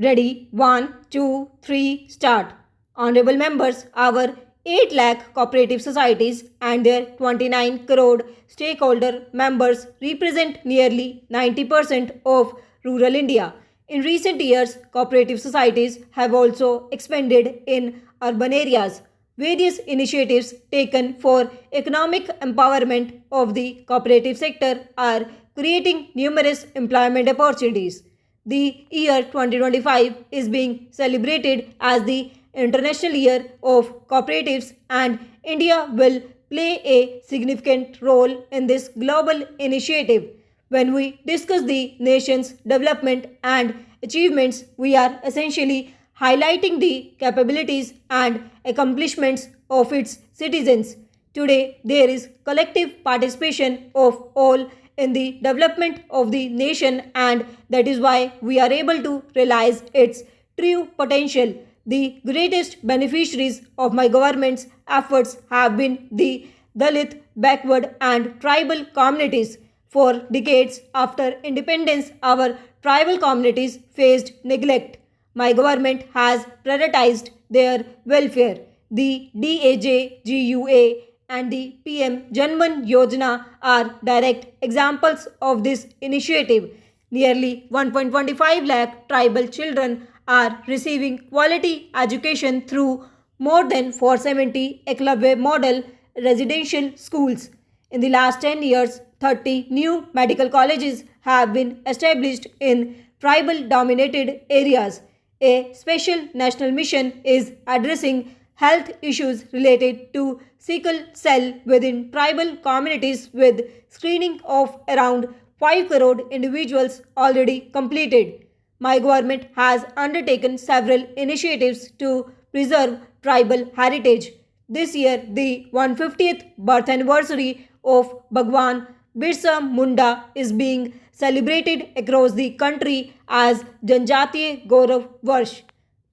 Ready? 1, 2, 3, start. Honorable members, our 8 lakh cooperative societies and their 29 crore stakeholder members represent nearly 90% of rural India. In recent years, cooperative societies have also expanded in urban areas. Various initiatives taken for economic empowerment of the cooperative sector are creating numerous employment opportunities. The year 2025 is being celebrated as the International Year of Cooperatives, and India will play a significant role in this global initiative. When we discuss the nation's development and achievements, we are essentially highlighting the capabilities and accomplishments of its citizens. Today, there is collective participation of all in the development of the nation, and that is why we are able to realize its true potential. The greatest beneficiaries of my government's efforts have been the Dalit, backward, and tribal communities. For decades after independence, our tribal communities faced neglect. My government has prioritized their welfare. The DAJGUA and the PM Janman Yojana are direct examples of this initiative. Nearly 1.25 lakh tribal children are receiving quality education through more than 470 Eklavya model residential schools. In the last 10 years, 30 new medical colleges have been established in tribal dominated areas. A special national mission is addressing health issues related to sickle cell within tribal communities with screening of around 5 crore individuals already completed. My government has undertaken several initiatives to preserve tribal heritage. This year, the 150th birth anniversary of Bhagwan Birsa Munda is being celebrated across the country as Janjatiya Gaurav Varsh.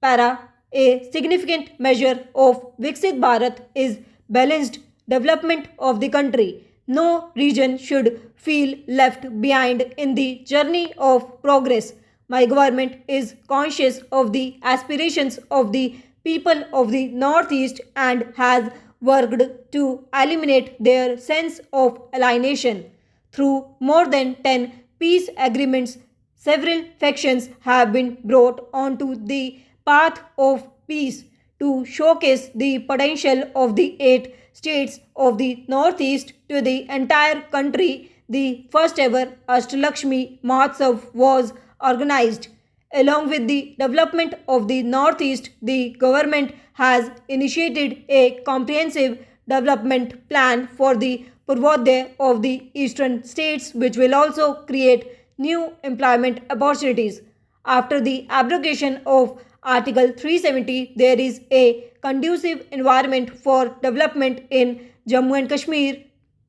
Para, a significant measure of Viksit Bharat is balanced development of the country. No region should feel left behind in the journey of progress. My government is conscious of the aspirations of the people of the Northeast and has worked to eliminate their sense of alienation. Through more than 10 peace agreements, several factions have been brought onto the path of peace to showcase the potential of the 8 states of the Northeast to the entire country. The first ever Ashtalakshmi Mahotsav was organized. Along with the development of the Northeast, the government has initiated a comprehensive development plan for the Purvodaya of the eastern states, which will also create new employment opportunities. After the abrogation of Article 370, there is a conducive environment for development in Jammu and Kashmir.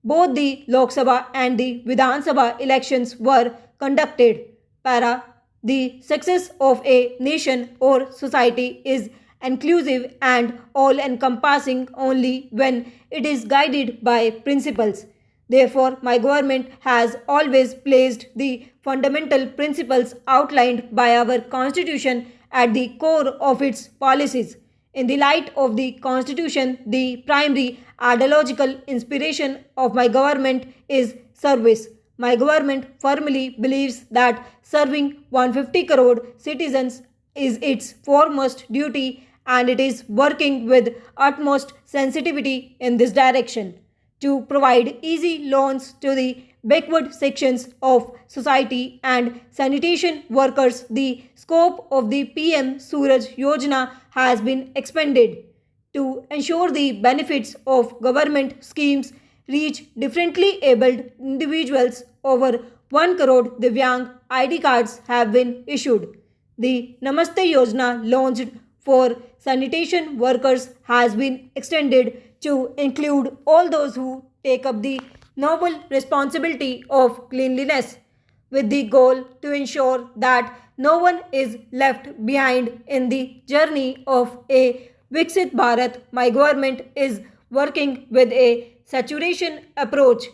Both the Lok Sabha and the Vidhan Sabha elections were conducted. Para, the success of a nation or society is inclusive and all encompassing only when it is guided by principles. Therefore, my government has always placed the fundamental principles outlined by our Constitution at the core of its policies. In the light of the Constitution, the primary ideological inspiration of my government is service. My government firmly believes that serving 150 crore citizens is its foremost duty, and it is working with utmost sensitivity in this direction to provide easy loans to the backward sections of society and sanitation workers. The scope of the PM Suraj Yojana has been expanded to ensure the benefits of government schemes reach differently abled individuals. Over 1 crore Divyang ID cards have been issued. The Namaste Yojana launched for sanitation workers has been extended to include all those who take up the noble responsibility of cleanliness with the goal to ensure that no one is left behind in the journey of a Viksit Bharat. My government is working with a saturation approach.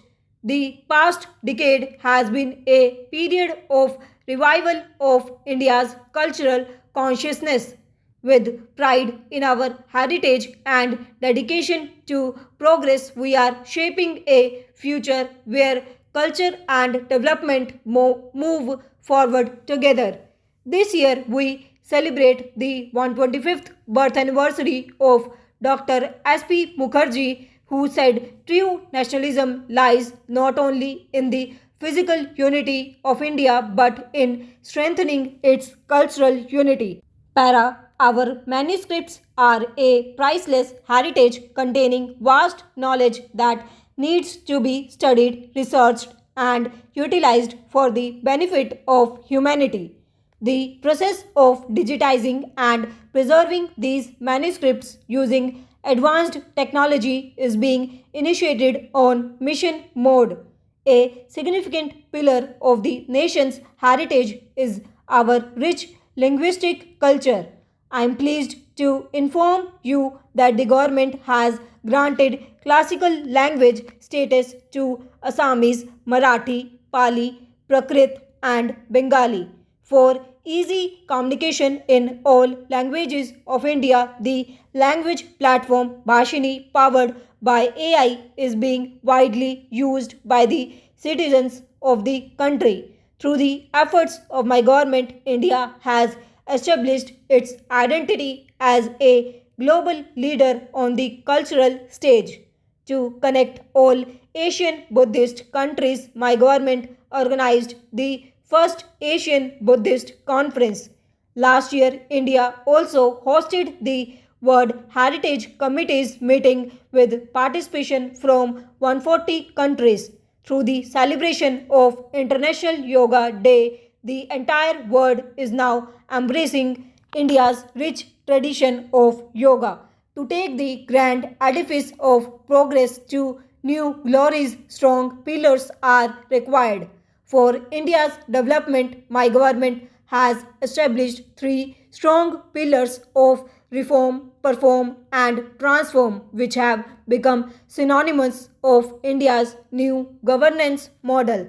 The past decade has been a period of revival of India's cultural consciousness. With pride in our heritage and dedication to progress, we are shaping a future where culture and development move forward together. This year, we celebrate the 125th birth anniversary of Dr. S.P. Mukherjee, who said true nationalism lies not only in the physical unity of India but in strengthening its cultural unity. Para, our manuscripts are a priceless heritage containing vast knowledge that needs to be studied, researched, and utilized for the benefit of humanity. The process of digitizing and preserving these manuscripts using advanced technology is being initiated on mission mode. A significant pillar of the nation's heritage is our rich linguistic culture. I am pleased to inform you that the government has granted classical language status to Assamese, Marathi, Pali, Prakrit, and Bengali. For easy communication in all languages of India, the language platform Bhashini, powered by AI, is being widely used by the citizens of the country. Through the efforts of my government, India has established its identity as a global leader on the cultural stage. To connect all Asian Buddhist countries, my government organized the first Asian Buddhist Conference. Last year, India also hosted the World Heritage Committee's meeting with participation from 140 countries. Through the celebration of International Yoga Day, the entire world is now embracing India's rich tradition of yoga. To take the grand edifice of progress to new glories, strong pillars are required. For India's development, my government has established three strong pillars of reform, perform, and transform, which have become synonymous of India's new governance model.